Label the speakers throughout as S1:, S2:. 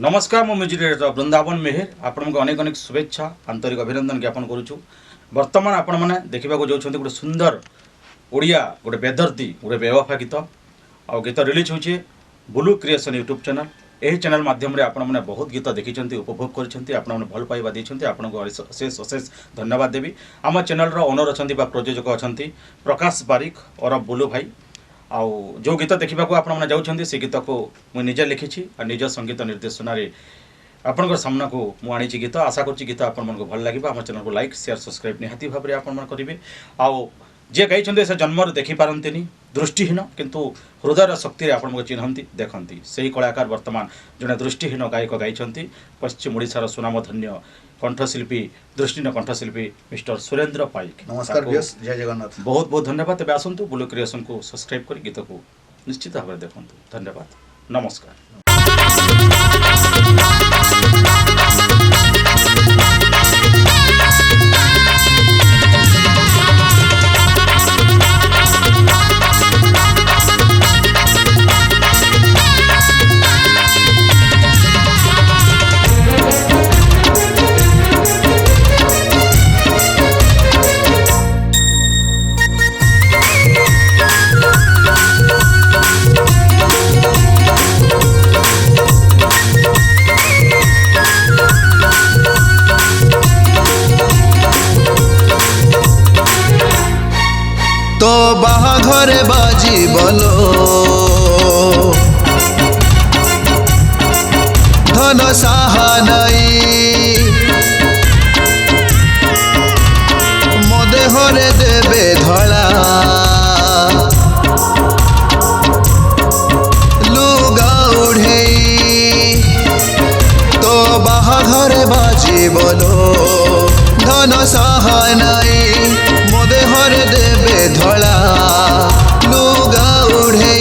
S1: नमस्कार मो music director Vrindavan मेहर आपण अनेक अनेक शुभेच्छा आंतरिक अभिनंदन ज्ञापन करुचु। वर्तमान आपण मैंने देखा जाऊँच गोटे सुंदर ओडिया गोटे बेदर्दी गोटे बेवफा गीत आ गीत रिलीज होचे बुलू क्रिएशन यूट्यूब चैनल। यही चैनल माध्यम रे आपण मैंने बहुत गीत देखी उपभोग कर भल पाइबा देते आपको अशेष अशेष धन्यवाद देवी। आम चैनल ओनर अच्छा प्रयोजक अच्छा प्रकाश बारिक और बुलू भाई आउ जो गीत देखा आपने जाऊँच से गीत को मुझे निजे लिखी और निज संगीत निर्देशन आपण सामना को मुझे गीत आशा करुँच गीत आपको भल लगे। आम चैनल को लाइक शेयर सब्सक्राइब निहाती भाव में आपण करेंगे। आउ जे गाई से जन्म देखिपारती दृष्टिहीन किंतु हृदय शक्ति आपको चिन्हती देखती से ही कलाकार वर्तमान जड़े दृष्टिहीन गायक गाई पश्चिम ओडिशार सुनामधन्य कंठशिल्पी दृष्टिहीन कंठशिल्पी मिस्टर सुरेंद्र पाइक।
S2: नमस्कार जय जगन्नाथ।
S1: बहुत बहुत धन्यवाद। तेज आसतु बुलू क्रिएशन को सब्सक्राइब कर गीत को निश्चित भाव में देखूँ। धन्यवाद नमस्कार।
S2: तो बाहाघरे बाजी बोलो धन साहा नहीं मो देहरे देवे धड़ा लुगा उड़े तो बाहाघरे बाजी बोलो धन साहा नहीं मो देहरे देवे धड़ा लुगा उड़े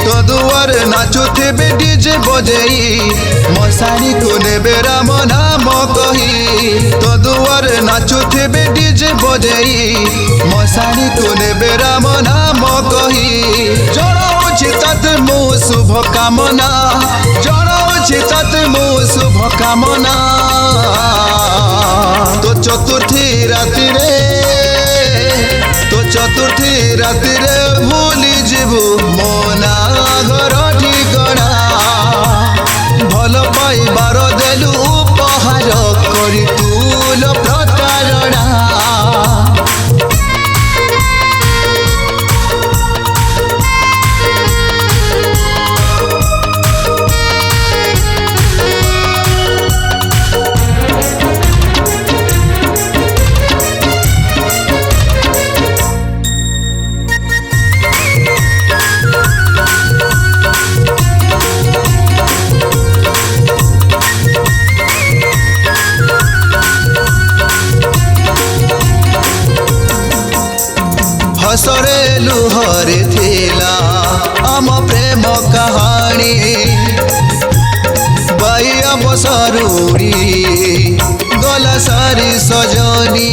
S2: तो दुआर नाचुथे डीजे बजेई मशाणी को नेबे राम नाम कही तो दुआर नाचुथे डीजे बजेई मशाणी को नेबे राम नाम कही जणाऊछि तत मो शुभ कामना जणाऊछि तत मो शुभ कामना तो चतुर्थी राति रे तो चतुर्थी राति रे भूली जीवु मो ना घर ठिकଣା भल पाइबार देलु उपहार करी तुल प्रतारणा हसरे लुहरे थिला आम प्रेम कहानी बाइया बसरूरी गला सारी सजनी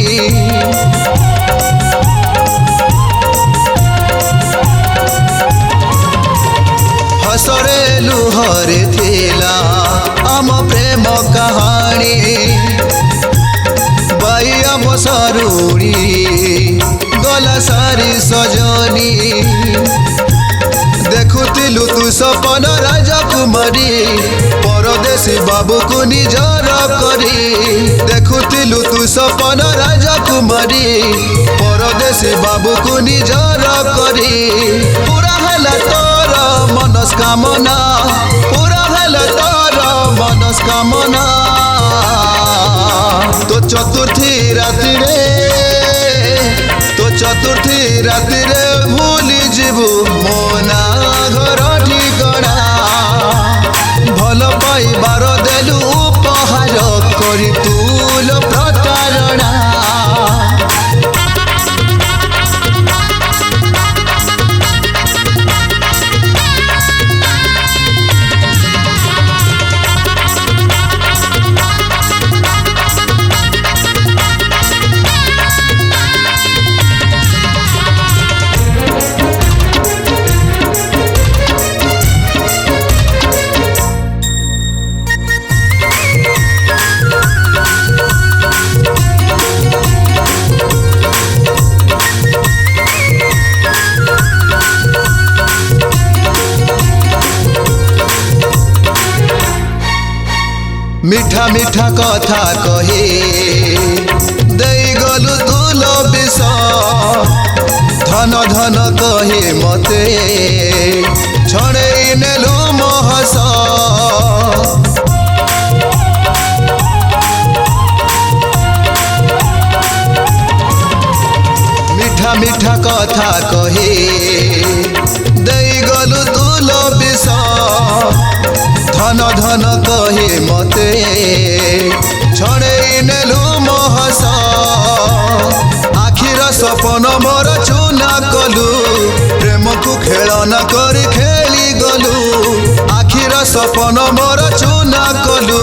S2: हसरे लुहरे थिला आम प्रेम कहानी बाइया बसरूरी गला सारी सजनी देखुतिलु तू सपन राजकुमारी परदेशी बाबू को निजर करी देखुतिलु तू सपन राजकुमारी परदेशी बाबू को निजर करी पूरा हला तोर मनस्कामना पूरा हला तोर मनस्कामना तो चतुर्थी राति रे तो चतुर्थी राति रे भूली जीवु मो ना घर ठिकଣା भल पाइबार देलु उपहार करी तुल प्रतारणा মিঠা মিঠা কথা কহি দেই গলু তুল বিষ ধন ধন কহি মতে ছড়েই নেলু মহস মিঠা মিঠা কথা কহি দেই গলু তুল বিষ ধন ধন কহি মতে ছড়েই নেলু মহস আখির সপন মোর চুনা কলু প্রেমকু খেলনা করে খেলি গলু আখির সপন মোর চুনা কলু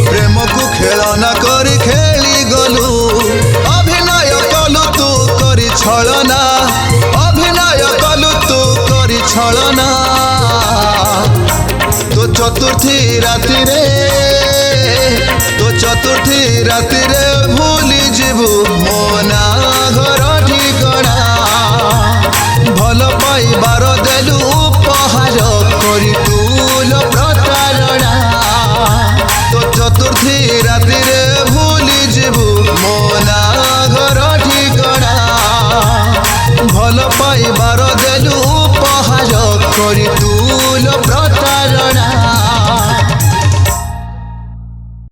S2: প্রেমকু খেলনা করে খেলি গলু অভিনয় কলু তু করি ছলনা অভিনয় কলু তু করি ছলনা তো চতুর্থী রাতি